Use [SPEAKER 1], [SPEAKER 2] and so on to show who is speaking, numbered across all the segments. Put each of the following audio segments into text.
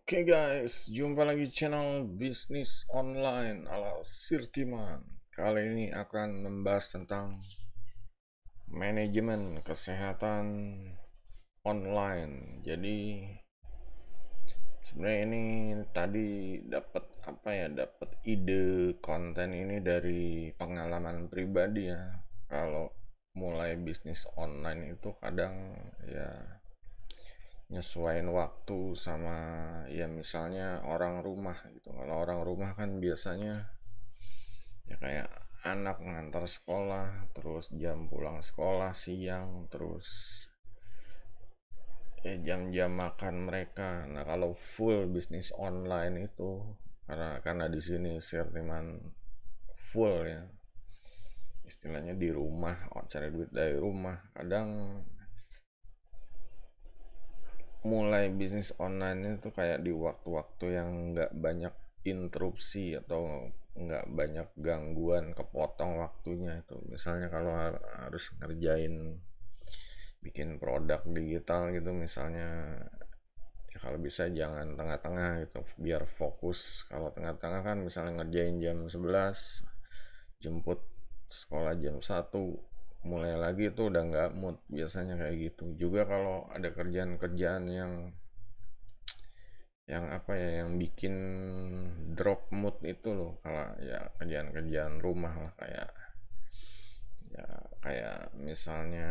[SPEAKER 1] Oke guys, jumpa lagi channel bisnis online ala Sirtiman. Kali ini akan membahas tentang manajemen kesehatan online. Jadi sebenarnya ini tadi dapat dapat ide konten ini dari pengalaman pribadi ya. Kalau mulai bisnis online itu kadang ya nyesuaiin waktu sama ya misalnya orang rumah gitu. Kalau orang rumah kan biasanya ya kayak anak ngantar sekolah, terus jam pulang sekolah siang, terus ya jam-jam makan mereka. Nah, kalau full bisnis online itu karena di sini Sirtiman full ya. Istilahnya di rumah, cari duit dari rumah. Kadang mulai bisnis online itu kayak di waktu-waktu yang nggak banyak interupsi atau nggak banyak gangguan kepotong waktunya itu misalnya kalau harus ngerjain bikin produk digital gitu misalnya ya kalau bisa jangan tengah-tengah gitu biar fokus kalau tengah-tengah kan misalnya ngerjain jam 11 jemput sekolah jam 1 mulai lagi itu udah nggak mood biasanya kayak gitu juga kalau ada kerjaan-kerjaan yang apa ya yang bikin drop mood itu loh kalau ya kerjaan-kerjaan rumah lah ya kayak misalnya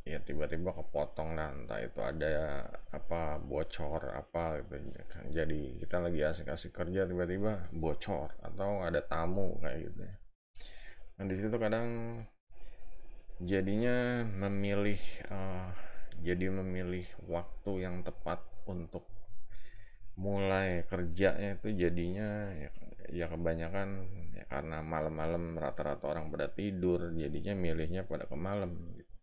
[SPEAKER 1] ya tiba-tiba kepotong lah entah itu ada apa bocor apa gitu ya kan jadi kita lagi asik-asik kerja tiba-tiba bocor atau ada tamu kayak gitu ya. Nah di situ kadang jadinya eh, memilih waktu yang tepat untuk mulai kerjanya itu jadinya ya kebanyakan ya karena malam-malam rata-rata orang pada tidur jadinya milihnya pada ke malam gitu.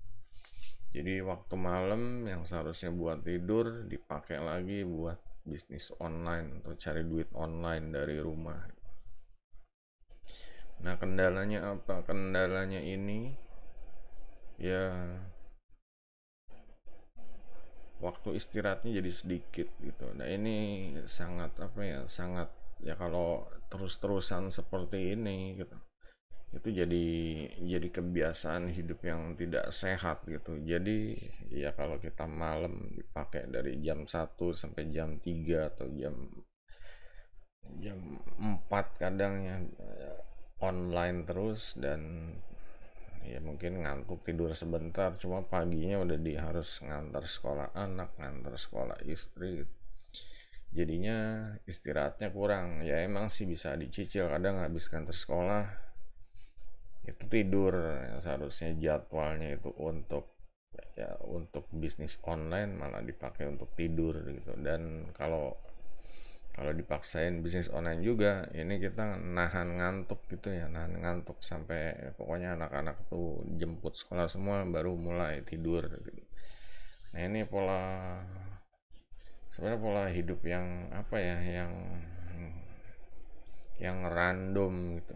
[SPEAKER 1] Jadi waktu malam yang seharusnya buat tidur dipakai lagi buat bisnis online atau cari duit online dari rumah. Nah kendalanya apa? Kendalanya ini ya waktu istirahatnya jadi sedikit gitu. Nah ini sangat apa ya sangat ya kalau terus-terusan seperti ini gitu itu jadi kebiasaan hidup yang tidak sehat gitu jadi ya kalau kita malam dipakai dari jam 1 sampai jam 3 atau jam 4 kadang ya online terus dan ya mungkin ngantuk tidur sebentar cuma paginya udah harus ngantar sekolah anak ngantar sekolah istri gitu. Jadinya istirahatnya kurang ya emang sih bisa dicicil kadang habis kantor sekolah itu tidur yang seharusnya jadwalnya itu untuk bisnis online malah dipakai untuk tidur gitu dan kalau kalau dipaksain bisnis online juga ini kita nahan ngantuk gitu ya nahan ngantuk sampai pokoknya anak-anak tuh jemput sekolah semua baru mulai tidur gitu. Nah ini sebenarnya pola hidup yang apa ya yang random gitu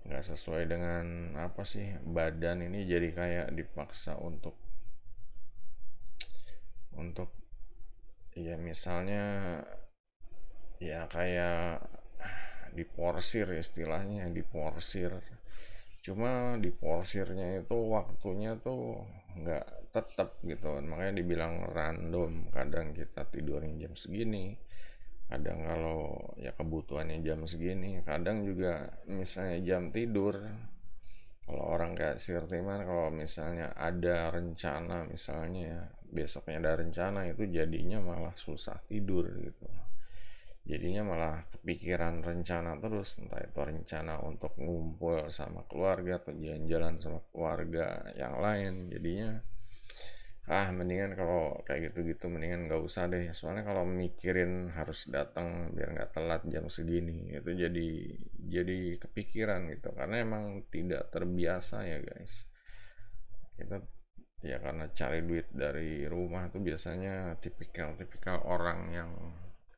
[SPEAKER 1] nggak sesuai dengan apa sih badan ini jadi kayak dipaksa untuk ya misalnya ya kayak diporsir istilahnya diporsir cuma diporsirnya itu waktunya tuh nggak tetap gitu makanya dibilang random kadang kita tidurnya jam segini kadang kalau ya kebutuhannya jam segini kadang juga misalnya jam tidur kalau orang kayak Sirtiman kalau misalnya ada rencana misalnya ya, besoknya ada rencana itu jadinya malah susah tidur gitu jadinya malah kepikiran rencana terus entah itu rencana untuk ngumpul sama keluarga atau jalan-jalan sama keluarga yang lain jadinya mendingan kalau kayak gitu-gitu mendingan nggak usah deh soalnya kalau mikirin harus datang biar nggak telat jam segini itu jadi kepikiran gitu karena emang tidak terbiasa ya guys kita ya karena cari duit dari rumah tuh biasanya tipikal-tipikal orang yang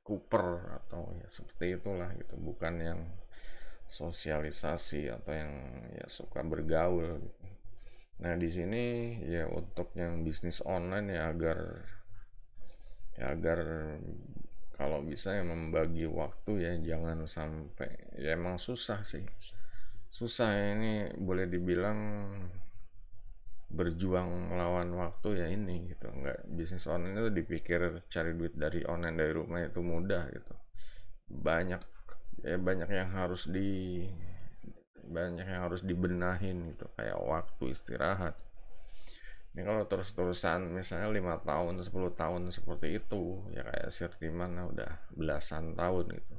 [SPEAKER 1] kuper atau ya seperti itulah gitu bukan yang sosialisasi atau yang ya suka bergaul gitu. Nah, di sini ya untuk yang bisnis online ya ya agar kalau bisa ya membagi waktu ya, jangan sampai, ya emang susah sih, susah ya, ini boleh dibilang berjuang melawan waktu ya ini gitu. Nggak, bisnis online itu dipikir cari duit dari online dari rumah itu mudah gitu, banyak ya, banyak yang harus dibenahin gitu, kayak waktu istirahat. Ini kalau terus-terusan misalnya 5 tahun 10 tahun seperti itu, ya kayak Sirtiman udah belasan tahun gitu.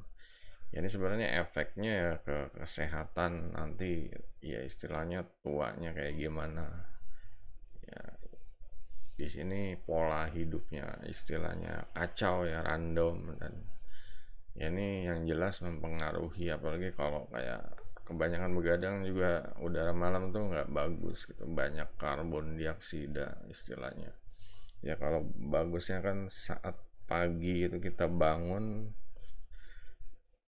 [SPEAKER 1] Ya ini sebenarnya efeknya ya ke kesehatan nanti, ya istilahnya tuanya kayak gimana. Ya di sini pola hidupnya istilahnya kacau ya, random, dan ya ini yang jelas mempengaruhi, apalagi kalau kayak kebanyakan begadang juga udara malam tuh nggak bagus gitu, banyak karbon dioksida istilahnya. Ya kalau bagusnya kan saat pagi itu kita bangun,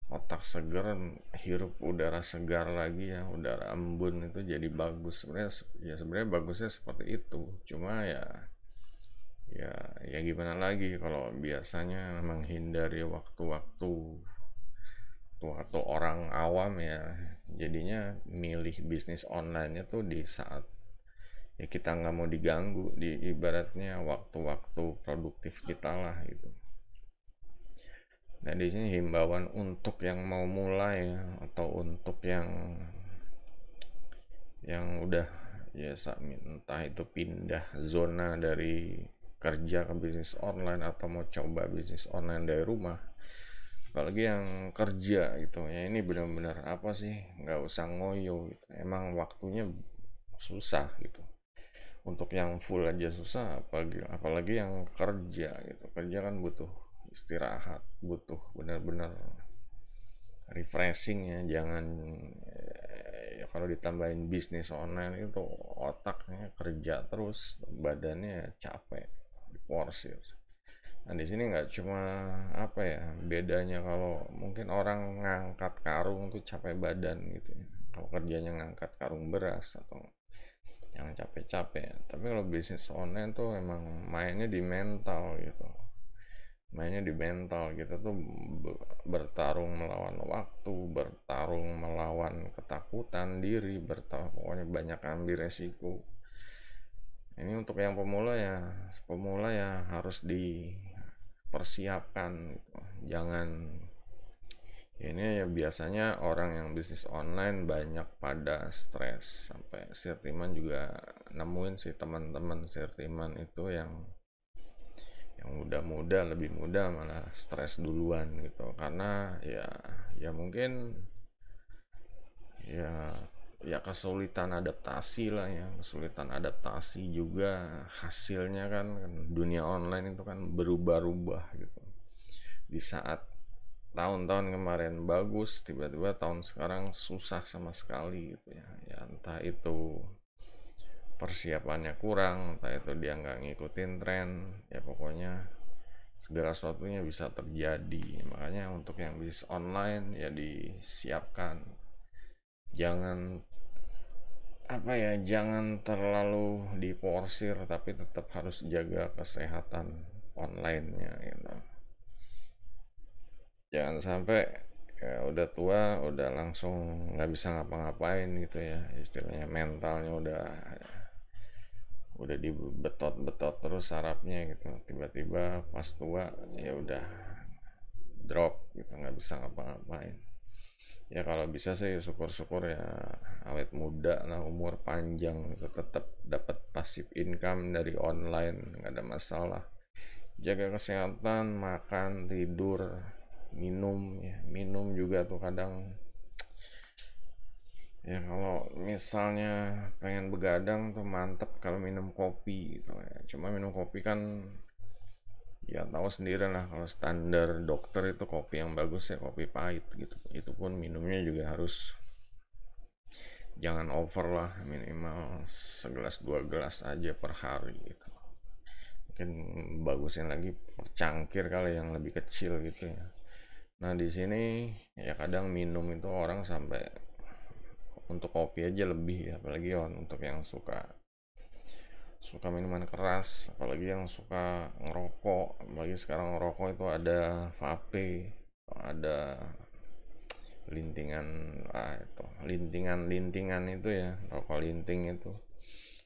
[SPEAKER 1] otak seger, hirup udara segar lagi ya, udara embun, itu jadi bagus sebenarnya. Ya sebenarnya bagusnya seperti itu, cuma ya ya ya gimana lagi kalau biasanya menghindari waktu-waktu atau orang awam ya, jadinya milih bisnis online tuh di saat ya kita nggak mau diganggu di ibaratnya waktu-waktu produktif kita lah gitu. Nah di sini himbauan untuk yang mau mulai ya, atau untuk yang udah ya entah itu pindah zona dari kerja ke bisnis online atau mau coba bisnis online dari rumah, apalagi yang kerja gitu ya, ini benar-benar apa sih, nggak usah ngoyo gitu. Emang waktunya susah gitu, untuk yang full aja susah, apalagi yang kerja gitu. Kerja kan butuh istirahat, butuh benar-benar refreshing ya, jangan ya kalau ditambahin bisnis online itu otaknya kerja terus, badannya capek, diporsir. Nah di sini nggak cuma apa ya, bedanya kalau mungkin orang ngangkat karung tuh capek badan gitu ya, kalau kerjanya ngangkat karung beras atau yang capek-capek. Tapi kalau bisnis online tuh emang mainnya di mental gitu, mainnya di mental kita tuh bertarung melawan waktu, bertarung melawan ketakutan diri, bertarung, pokoknya banyak ambil resiko. Ini untuk yang pemula ya harus dipersiapkan gitu. Jangan, ini ya biasanya orang yang bisnis online banyak pada stres, sampai Sirtiman juga nemuin sih teman-teman Sirtiman itu yang muda-muda, lebih muda malah stres duluan gitu, karena ya mungkin ya kesulitan adaptasi lah ya, kesulitan adaptasi juga. Hasilnya kan dunia online itu kan berubah-ubah gitu. Di saat tahun-tahun kemarin bagus, tiba-tiba tahun sekarang susah sama sekali gitu ya. Ya entah itu persiapannya kurang, entah itu dia nggak ngikutin tren, ya pokoknya segala sesuatunya bisa terjadi. Makanya untuk yang bisnis online ya disiapkan, jangan apa ya, jangan terlalu diporsir, tapi tetap harus jaga kesehatan online-nya gitu. Jangan sampai ya udah tua udah langsung nggak bisa ngapa-ngapain gitu ya, istilahnya mentalnya udah dibetot-betot terus sarapnya gitu, tiba-tiba pas tua ya udah drop gitu, nggak bisa ngapa-ngapain. Ya kalau bisa sih syukur-syukur ya, awet muda lah, umur panjang gitu, tetap dapat pasif income dari online, nggak ada masalah. Jaga kesehatan, makan, tidur, minum ya, minum juga tuh kadang ya, kalau misalnya pengen begadang tuh mantep kalau minum kopi gitu ya. Cuma minum kopi kan ya tahu sendiri lah, kalau standar dokter itu kopi yang bagus ya kopi pahit gitu. Itu pun minumnya juga harus jangan over lah, minimal segelas 2 gelas aja per hari gitu. Mungkin bagusnya lagi per cangkir kali, yang lebih kecil gitu ya. Nah di sini ya kadang minum itu orang sampai untuk kopi aja lebih ya, apalagi untuk yang suka suka minuman keras, apalagi yang suka ngerokok, apalagi sekarang ngerokok itu ada vape, ada lintingan, itu lintingan itu ya, rokok linting itu,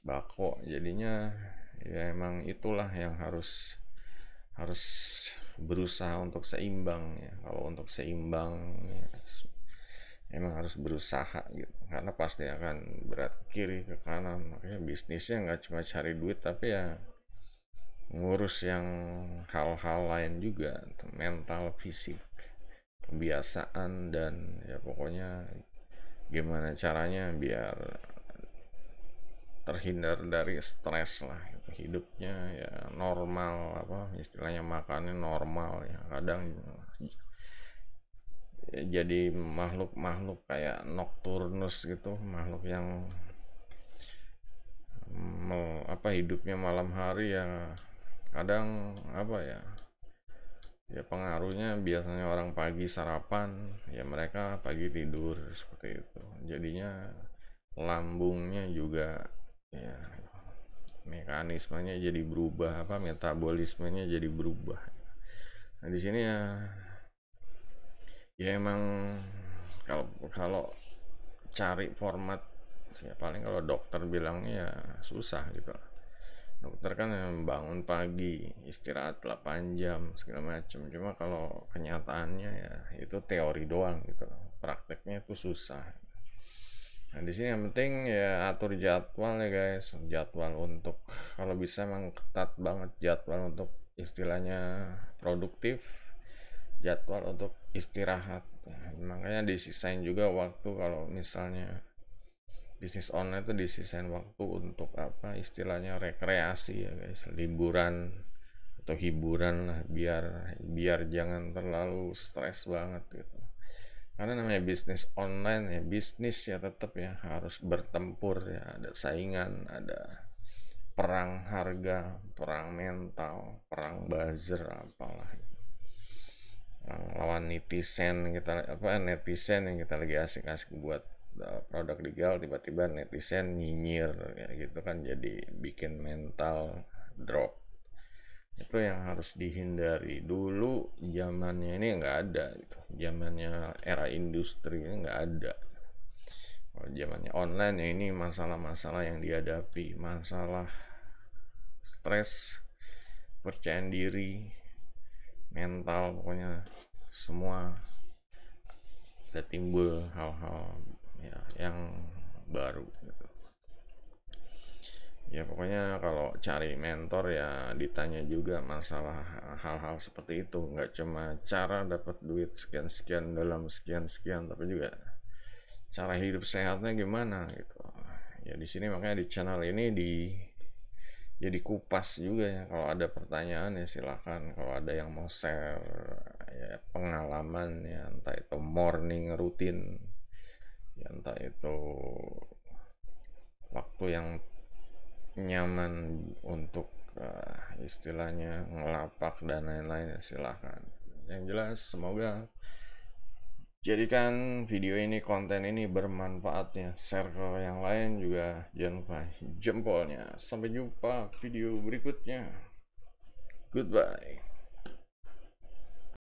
[SPEAKER 1] bako. Jadinya ya emang itulah yang harus harus berusaha untuk seimbang ya. Kalau untuk seimbang ya, emang harus berusaha gitu, karena pasti akan berat kiri ke kanan. Makanya bisnisnya nggak cuma cari duit, tapi ya ngurus yang hal-hal lain juga, mental, fisik, kebiasaan, dan ya pokoknya gimana caranya biar terhindar dari stres lah gitu. Hidupnya ya normal, apa istilahnya, makannya normal ya. Kadang ya, jadi makhluk-makhluk kayak Nocturnus gitu, makhluk yang apa hidupnya malam hari ya. Kadang apa ya, ya pengaruhnya biasanya orang pagi sarapan, ya mereka pagi tidur seperti itu. Jadinya lambungnya juga ya mekanismenya jadi berubah, apa metabolismenya jadi berubah. Nah di sini ya, ya emang kalau kalau cari format ya paling kalau dokter bilangnya ya susah gitu. Dokter kan yang bangun pagi, istirahat 8 jam segala macam. Cuma kalau kenyataannya ya itu teori doang gitu. Prakteknya itu susah. Nah, di sini yang penting ya atur jadwal ya guys. Jadwal untuk, kalau bisa emang ketat banget jadwal untuk istilahnya produktif, jadwal untuk istirahat. Nah, makanya disisain juga waktu. Kalau misalnya bisnis online itu disisain waktu untuk apa istilahnya rekreasi ya guys, liburan atau hiburan lah, biar biar jangan terlalu stres banget gitu. Karena namanya bisnis online ya, bisnis ya tetap ya harus bertempur ya, ada saingan, ada perang harga, perang mental, perang buzzer, apalah, lawan netizen. Kita apa, netizen yang kita lagi asik-asik buat produk legal, tiba-tiba netizen nyinyir ya gitu kan, jadi bikin mental drop. Itu yang harus dihindari. Dulu zamannya ini nggak ada gitu, zamannya era industri ini nggak ada. Kalau zamannya online ya ini masalah-masalah yang dihadapi, masalah stres, percaya diri, mental, pokoknya semua ada timbul hal-hal ya yang baru gitu. Ya pokoknya kalau cari mentor ya ditanya juga masalah hal-hal seperti itu, nggak cuma cara dapat duit sekian-sekian dalam sekian-sekian, tapi juga cara hidup sehatnya gimana gitu. Ya di sini makanya di channel ini jadi kupas juga ya. Kalau ada pertanyaan ya silahkan. Kalau ada yang mau share ya pengalaman ya, entah itu morning routine ya, entah itu waktu yang nyaman untuk istilahnya ngelapak dan lain-lain ya silahkan. Yang jelas semoga jadikan video ini, konten ini bermanfaatnya, share ke yang lain juga, jangan lupa jempolnya. Sampai jumpa video berikutnya, goodbye.